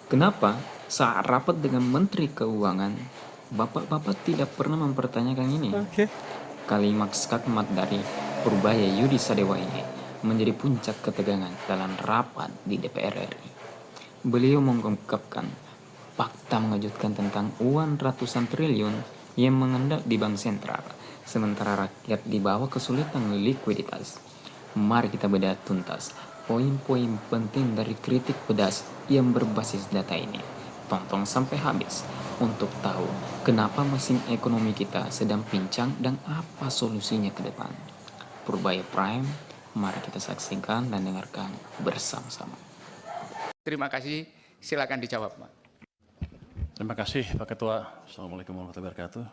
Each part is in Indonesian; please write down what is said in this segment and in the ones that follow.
Kenapa saat rapat dengan Menteri Keuangan, Bapak-bapak tidak pernah mempertanyakan ini? Kalimat skakmat dari Purbaya Yudi Sadewa ini menjadi puncak ketegangan dalam rapat di DPR RI. Beliau mengungkapkan fakta mengejutkan tentang uang ratusan triliun yang mengendap di bank sentral, sementara rakyat di bawah kesulitan likuiditas. Mari kita bedah tuntas poin-poin penting dari kritik pedas yang berbasis data ini. Tonton sampai habis untuk tahu kenapa mesin ekonomi kita sedang pincang dan apa solusinya ke depan. Purbaya Prime, mari kita saksikan dan dengarkan bersama-sama. Terima kasih, silakan dijawab, Pak. Terima kasih Pak Ketua. Assalamualaikum warahmatullahi wabarakatuh.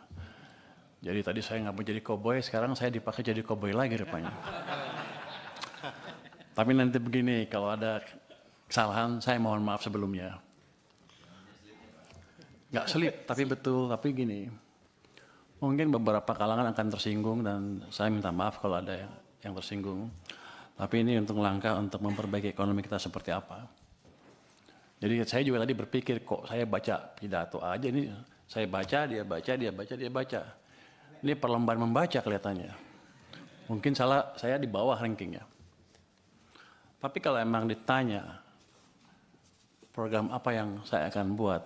Jadi tadi saya nggak mau jadi koboi, sekarang saya dipakai jadi koboi lagi rupanya. Tapi nanti begini, kalau ada kesalahan saya mohon maaf sebelumnya. Nggak selip, tapi betul, tapi gini. Mungkin beberapa kalangan akan tersinggung dan saya minta maaf kalau ada yang tersinggung. Tapi ini untuk langkah untuk memperbaiki ekonomi kita seperti apa. Jadi saya juga tadi berpikir kok saya baca pidato aja ini, saya baca, dia baca, dia baca, dia baca. Ini perlombaan membaca kelihatannya. Mungkin salah saya di bawah rankingnya. Tapi kalau emang ditanya program apa yang saya akan buat,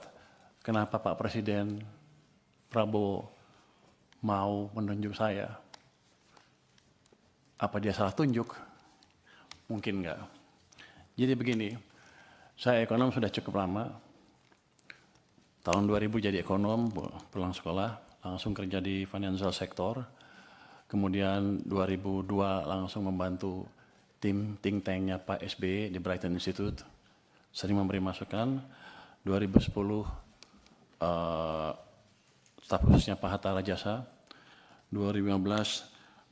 kenapa Pak Presiden Prabowo mau menunjuk saya? Apa dia salah tunjuk? Mungkin enggak. Jadi begini, saya ekonom sudah cukup lama. Tahun 2000 jadi ekonom, pulang sekolah, langsung kerja di financial sector. Kemudian 2002 langsung membantu tim think tanknya Pak SBY di Brighton Institute. Sering memberi masukan. 2010 staf khususnya Pak Hatta Rajasa. 2015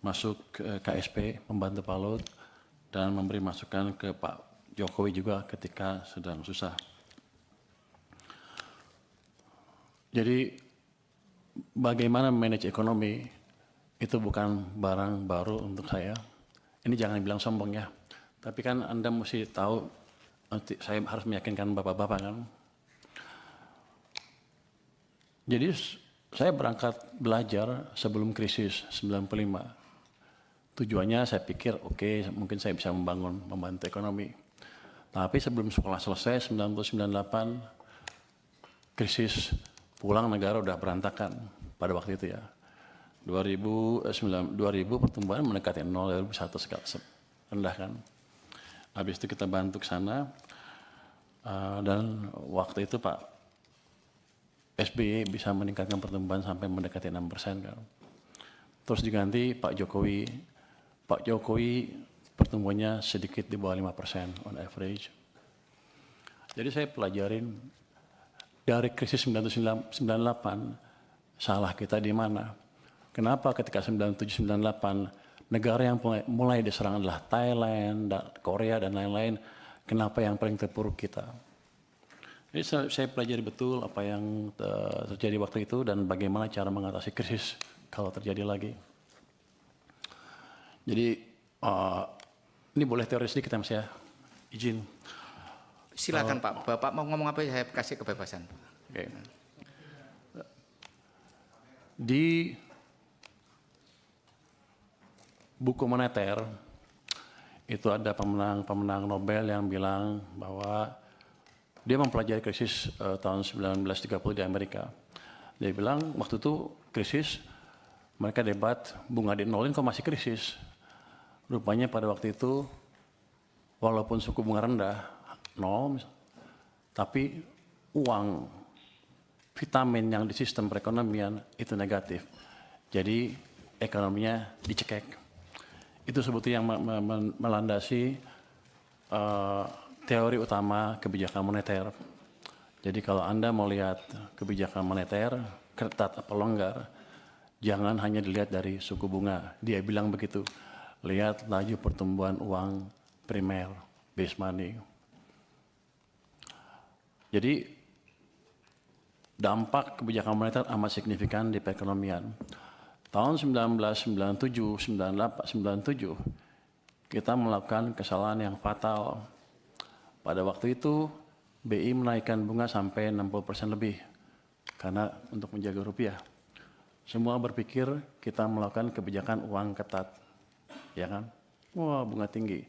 masuk ke KSP, membantu Pak Lut, dan memberi masukan ke Pak Jokowi juga ketika sedang susah. Jadi bagaimana manage ekonomi itu bukan barang baru untuk saya. Ini jangan bilang sombong ya. Tapi kan Anda mesti tahu, saya harus meyakinkan bapak-bapak kan. Jadi saya berangkat belajar sebelum krisis 95. Tujuannya saya pikir oke, mungkin saya bisa membantu ekonomi. Tapi sebelum sekolah selesai 1998 krisis, pulang negara udah berantakan pada waktu itu ya. 2000 pertumbuhan mendekati 0, 2001 rendah kan. Habis itu kita bantu ke sana dan waktu itu Pak SBY bisa meningkatkan pertumbuhan sampai mendekati 6% kan. Terus diganti Pak Jokowi. Pak Jokowi pertumbuhannya sedikit di bawah 5% on average. Jadi saya pelajarin dari krisis 1998, salah kita di mana? Kenapa ketika 97-98 negara yang mulai diserang adalah Thailand, Korea dan lain-lain, kenapa yang paling terpuruk kita? Jadi saya pelajari betul apa yang terjadi waktu itu dan bagaimana cara mengatasi krisis kalau terjadi lagi. Jadi ini boleh teori sedikit ya Mas ya, izin. Silakan Pak, Bapak mau ngomong apa saya kasih kebebasan. Okay. Di buku moneter itu ada pemenang Nobel yang bilang bahwa dia mempelajari krisis tahun 1930 di Amerika. Dia bilang waktu itu krisis, mereka debat bunga di nolin kok masih krisis. Rupanya pada waktu itu walaupun suku bunga rendah, nol, tapi uang, vitamin yang di sistem perekonomian itu negatif. Jadi ekonominya dicekek. Itu sebetulnya yang melandasi teori utama kebijakan moneter. Jadi kalau Anda mau lihat kebijakan moneter, ketat apa longgar, jangan hanya dilihat dari suku bunga. Dia bilang begitu, lihat laju pertumbuhan uang primer, base money. Jadi dampak kebijakan moneter amat signifikan di perekonomian. Tahun 1997, 98, 97, kita melakukan kesalahan yang fatal. Pada waktu itu BI menaikkan bunga sampai 60% lebih karena untuk menjaga rupiah. Semua berpikir kita melakukan kebijakan uang ketat, ya kan? Wah, bunga tinggi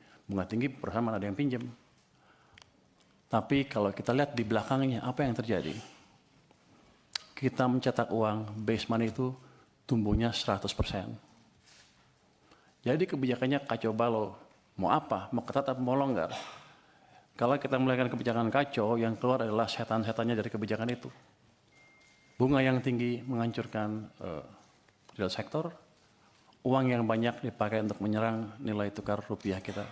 perusahaan mana ada yang pinjam. Tapi kalau kita lihat di belakangnya apa yang terjadi? Kita mencetak uang, base money itu tumbuhnya 100%. Jadi kebijakannya kacau balau. Mau apa? Mau ketat atau mau longgar? Kalau kita melakukan kebijakan kacau, yang keluar adalah setan-setannya dari kebijakan itu. Bunga yang tinggi menghancurkan real sektor, uang yang banyak dipakai untuk menyerang nilai tukar rupiah kita.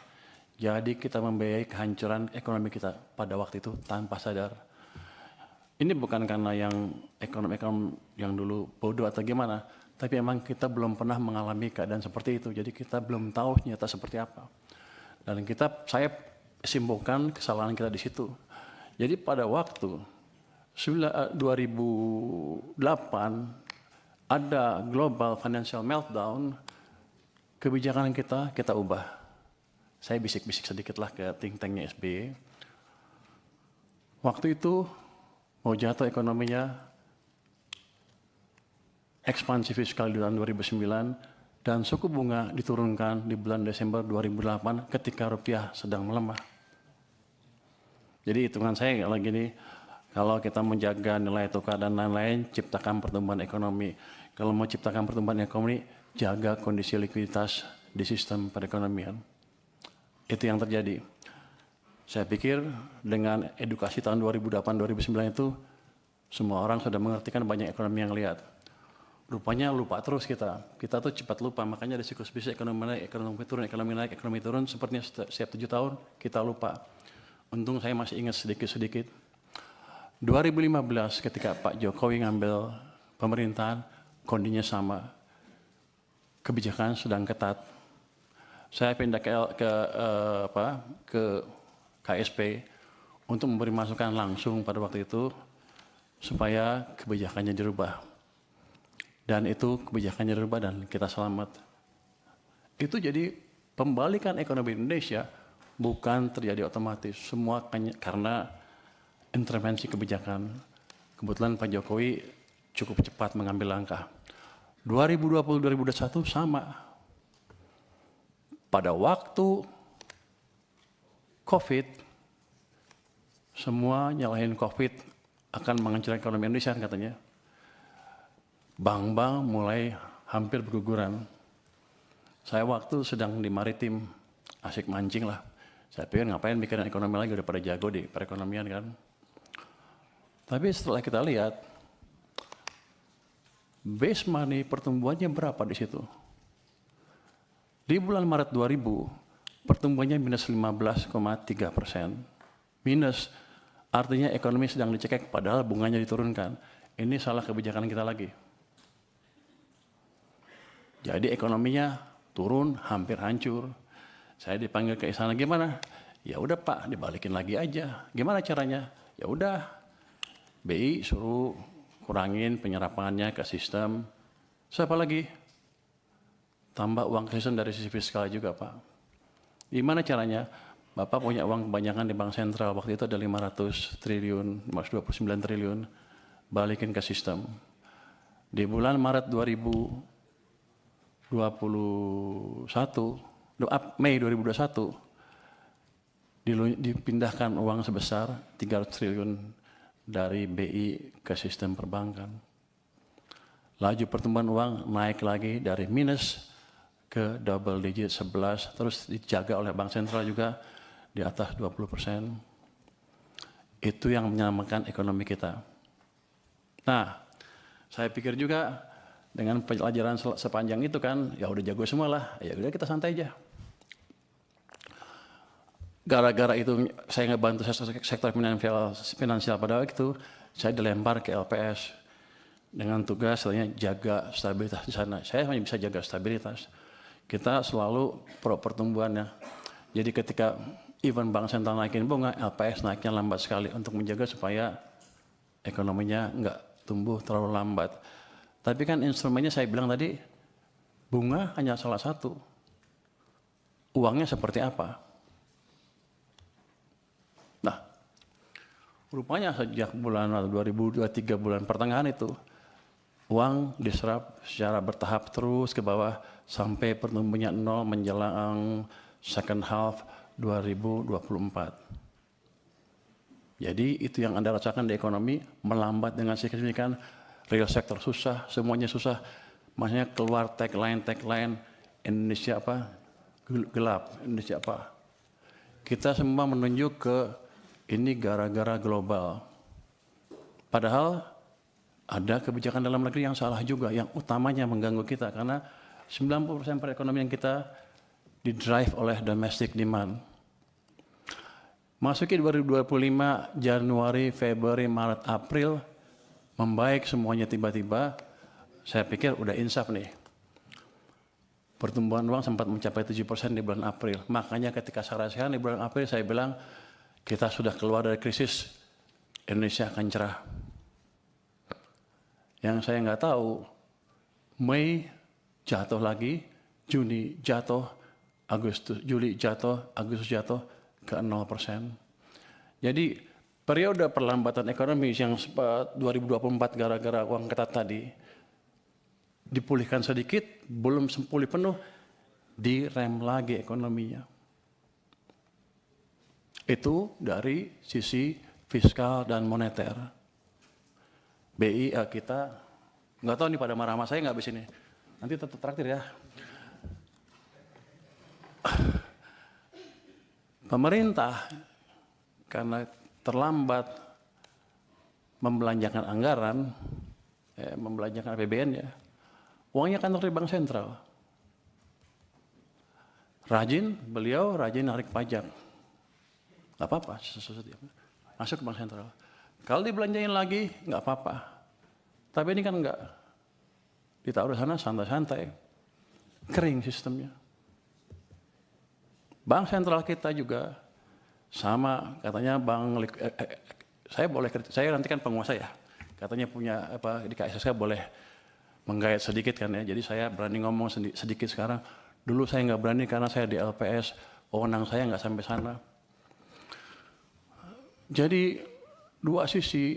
Jadi kita membiayai kehancuran ekonomi kita pada waktu itu tanpa sadar. Ini bukan karena yang ekonom-ekonom yang dulu bodoh atau gimana, tapi memang kita belum pernah mengalami keadaan seperti itu. Jadi kita belum tahu nyata seperti apa. Dan saya simpulkan kesalahan kita di situ. Jadi pada waktu 2008 ada global financial meltdown, kebijakan kita ubah. Saya bisik-bisik sedikit lah ke think tanknya SBY. Waktu itu mau jatuh ekonominya, ekspansi fiskal di tahun 2009, dan suku bunga diturunkan di bulan Desember 2008 ketika rupiah sedang melemah. Jadi hitungan saya lagi nih, kalau kita menjaga nilai tukar dan lain-lain, ciptakan pertumbuhan ekonomi. Kalau mau ciptakan pertumbuhan ekonomi, jaga kondisi likuiditas di sistem perekonomian. Itu yang terjadi. Saya pikir dengan edukasi tahun 2008-2009 itu, semua orang sudah mengerti kan banyak ekonomi yang lihat. Rupanya lupa terus kita. Kita tuh cepat lupa, makanya ada siklus bisnis ekonomi naik, ekonomi naik, ekonomi turun. Sepertinya setiap 7 tahun kita lupa. Untung saya masih ingat sedikit-sedikit. 2015 ketika Pak Jokowi ngambil pemerintahan, kondisinya sama. Kebijakan sedang ketat. Saya pindah ke KSP untuk memberi masukan langsung pada waktu itu supaya kebijakannya dirubah. Dan itu kebijakannya dirubah dan kita selamat. Itu jadi pembalikan ekonomi Indonesia bukan terjadi otomatis. Semua karena intervensi kebijakan. Kebetulan Pak Jokowi cukup cepat mengambil langkah. 2020-2021 sama. Pada waktu COVID, semua nyalahin COVID akan menghancurkan ekonomi Indonesia katanya. Bank-bank mulai hampir berguguran. Saya waktu sedang di maritim, asik mancing lah. Saya pikir ngapain mikirin ekonomi lagi, udah pada jago di perekonomian kan. Tapi setelah kita lihat, base money pertumbuhannya berapa di situ? Di bulan Maret 2000, pertumbuhannya minus 15,3%. Minus, artinya ekonomi sedang dicekek padahal bunganya diturunkan. Ini salah kebijakan kita lagi. Jadi ekonominya turun, hampir hancur. Saya dipanggil ke istana, gimana? Ya udah Pak, dibalikin lagi aja. Gimana caranya? Ya udah, BI suruh kurangin penyerapannya ke sistem. Siapa lagi? Tambah uang ke sistem dari sisi fiskal juga Pak. Gimana caranya? Bapak punya uang kebanyakan di Bank Sentral. Waktu itu ada 500 triliun, 529 triliun. Balikin ke sistem. Di bulan Maret 2021, Mei 2021, dipindahkan uang sebesar 300 triliun dari BI ke sistem perbankan. Laju pertumbuhan uang naik lagi dari minus ke double digit 11, terus dijaga oleh Bank Sentral juga di atas 20%. Itu yang menyelamatkan ekonomi kita. Nah, saya pikir juga dengan pelajaran sepanjang itu kan, ya udah jago semua lah, ya udah kita santai aja. Gara-gara itu saya ngebantu sektor finansial pada waktu itu, saya dilempar ke LPS dengan tugas jaga stabilitas di sana. Saya hanya bisa jaga stabilitas. Kita selalu pro pertumbuhannya. Jadi ketika even Bank Sentral naikin bunga, LPS naiknya lambat sekali untuk menjaga supaya ekonominya nggak tumbuh terlalu lambat. Tapi kan instrumennya saya bilang tadi, bunga hanya salah satu. Uangnya seperti apa? Nah, Rupanya sejak bulan 2023 bulan pertengahan itu, uang diserap secara bertahap terus ke bawah sampai pertumbuhannya nol menjelang second half 2024. Jadi itu yang Anda rasakan di ekonomi, melambat dengan signifikan, real sector susah, semuanya susah. Maksudnya keluar tagline Indonesia apa? Gelap, Indonesia apa? Kita semua menunjuk ke ini gara-gara global. Padahal ada kebijakan dalam negeri yang salah juga, yang utamanya mengganggu kita karena 90% perekonomian kita didrive oleh domestic demand. Masuki 2025, Januari, Februari, Maret, April, membaik semuanya tiba-tiba, saya pikir udah insaf nih. Pertumbuhan uang sempat mencapai 7% di bulan April. Makanya ketika saya rasakan di bulan April, saya bilang, kita sudah keluar dari krisis, Indonesia akan cerah. Yang saya nggak tahu, Mei jatuh lagi, Juni jatuh, Juli jatuh, Agustus jatuh, ke 0%. Jadi periode perlambatan ekonomi yang 2024 gara-gara uang ketat tadi dipulihkan sedikit, belum pulih penuh, direm lagi ekonominya. Itu dari sisi fiskal dan moneter. BI kita, nggak tahu nih pada marah sama saya nggak habis ini. Nanti tetap traktir ya. Pemerintah karena terlambat membelanjakan anggaran, membelanjakan APBN ya, uangnya kan dari bank sentral. Beliau rajin narik pajak, nggak apa-apa, masuk ke bank sentral. Kalau dibelanjain lagi nggak apa-apa, tapi ini kan nggak, ditaruh sana santai-santai, kering sistemnya. Bank sentral kita juga sama, katanya saya nanti kan penguasa ya, katanya punya apa di KSSK boleh menggayat sedikit kan ya, jadi saya berani ngomong sedikit sekarang. Dulu saya nggak berani karena saya di LPS, wewenang saya nggak sampai sana. Jadi dua sisi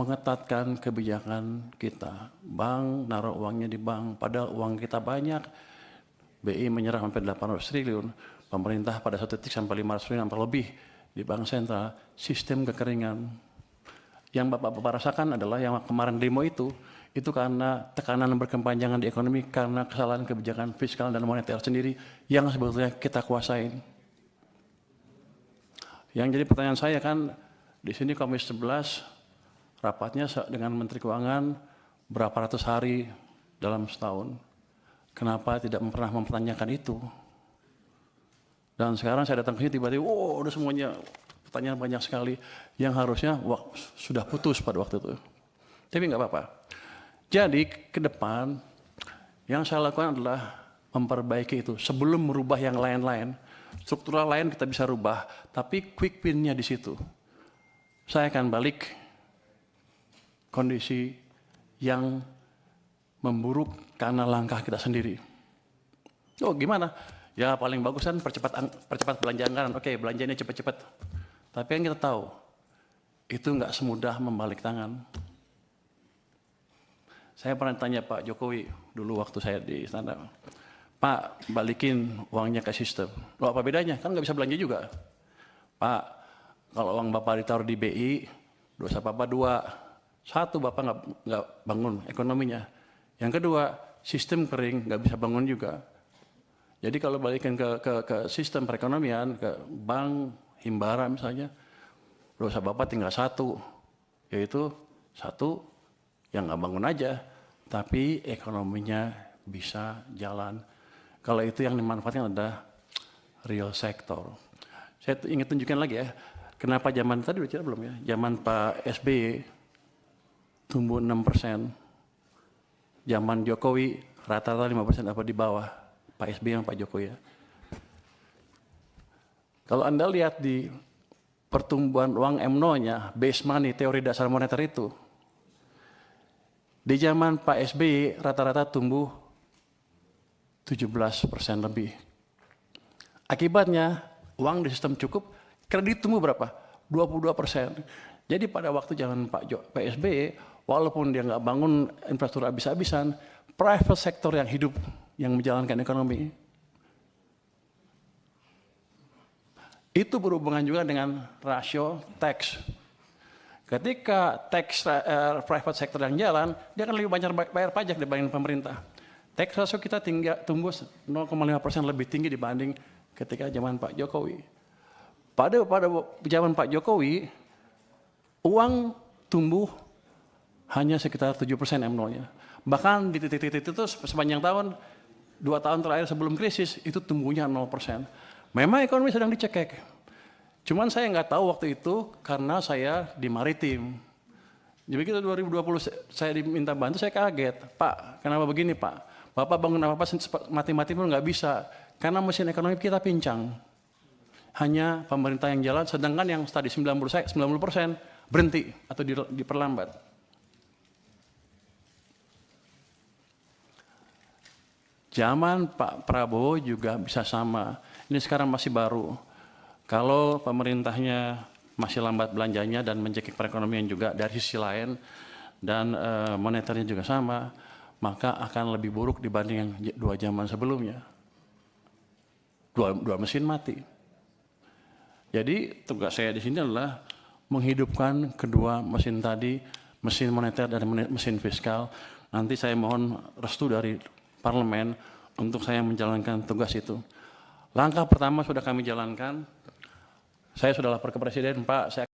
mengetatkan kebijakan kita. Bank naruh uangnya di bank, padahal uang kita banyak. BI menyerah sampai 800 triliun. Pemerintah pada satu titik sampai 500 triliun sampai lebih di bank sentral, sistem kekeringan. Yang Bapak-Bapak rasakan adalah yang kemarin demo itu karena tekanan berkepanjangan di ekonomi karena kesalahan kebijakan fiskal dan moneter sendiri yang sebetulnya kita kuasain. Yang jadi pertanyaan saya kan, di sini Komisi 11 rapatnya dengan Menteri Keuangan berapa ratus hari dalam setahun. Kenapa tidak pernah mempertanyakan itu? Dan sekarang saya datang ke sini tiba-tiba, udah semuanya pertanyaan banyak sekali yang harusnya sudah putus pada waktu itu. Tapi nggak apa-apa. Jadi ke depan yang saya lakukan adalah memperbaiki itu sebelum merubah yang lain-lain. Struktural lain kita bisa rubah, tapi quick win-nya di situ. Saya akan balik kondisi yang memburuk karena langkah kita sendiri. Oh gimana? Ya paling bagus kan percepat belanja anggaran. Oke, belanjanya cepat-cepat. Tapi yang kita tahu, itu nggak semudah membalik tangan. Saya pernah tanya Pak Jokowi dulu waktu saya di sana, Pak balikin uangnya ke sistem. Loh apa bedanya? Kan nggak bisa belanja juga. Pak, kalau uang Bapak ditaruh di BI, dosa Bapak dua. Satu, Bapak nggak bangun ekonominya. Yang kedua, sistem kering, nggak bisa bangun juga. Jadi kalau balikin ke sistem perekonomian, ke bank, himbara misalnya, dosa Bapak tinggal satu, yaitu satu yang nggak bangun aja, tapi ekonominya bisa jalan. Kalau itu yang dimanfaatkan adalah real sector. Saya ingin tunjukkan lagi ya, kenapa zaman tadi udah cerita belum ya, zaman Pak SBY tumbuh 6%, zaman Jokowi rata-rata 5% apa di bawah. Pak SBY yang Pak Jokowi ya. Kalau Anda lihat di pertumbuhan uang M0-nya, base money, teori dasar moneter itu, di zaman Pak SBY rata-rata tumbuh 17% lebih. Akibatnya uang di sistem cukup, kredit tumbuh berapa? 22%. Jadi pada waktu zaman Pak SBY, walaupun dia nggak bangun infrastruktur habis-habisan, private sector yang hidup, yang menjalankan ekonomi. Itu berhubungan juga dengan rasio tax. Ketika tax private sector yang jalan, dia akan lebih banyak bayar pajak dibanding pemerintah. Tax ratio kita tumbuh 0,5% lebih tinggi dibanding ketika zaman Pak Jokowi. Pada zaman Pak Jokowi, uang tumbuh hanya sekitar 7% M0-nya. Bahkan di titik-titik itu sepanjang tahun, 2 tahun terakhir sebelum krisis, itu tumbuhnya 0%. Memang ekonomi sedang dicekek. Cuman saya nggak tahu waktu itu karena saya di maritim. Jadi begitu 2020 saya diminta bantu, saya kaget. Pak, kenapa begini Pak? Bapak bangun apa-apa mati-mati pun nggak bisa. Karena mesin ekonomi kita pincang. Hanya pemerintah yang jalan, sedangkan yang tadi 90% berhenti atau diperlambat. Zaman Pak Prabowo juga bisa sama. Ini sekarang masih baru. Kalau pemerintahnya masih lambat belanjanya dan mencekik perekonomian juga dari sisi lain, dan moneternya juga sama, maka akan lebih buruk dibanding yang 2 zaman sebelumnya. Dua mesin mati. Jadi tugas saya di sini adalah menghidupkan kedua mesin tadi, mesin moneter dan mesin fiskal. Nanti saya mohon restu dari parlemen untuk saya menjalankan tugas itu. Langkah pertama sudah kami jalankan. Saya sudah lapor ke Presiden, Pak, saya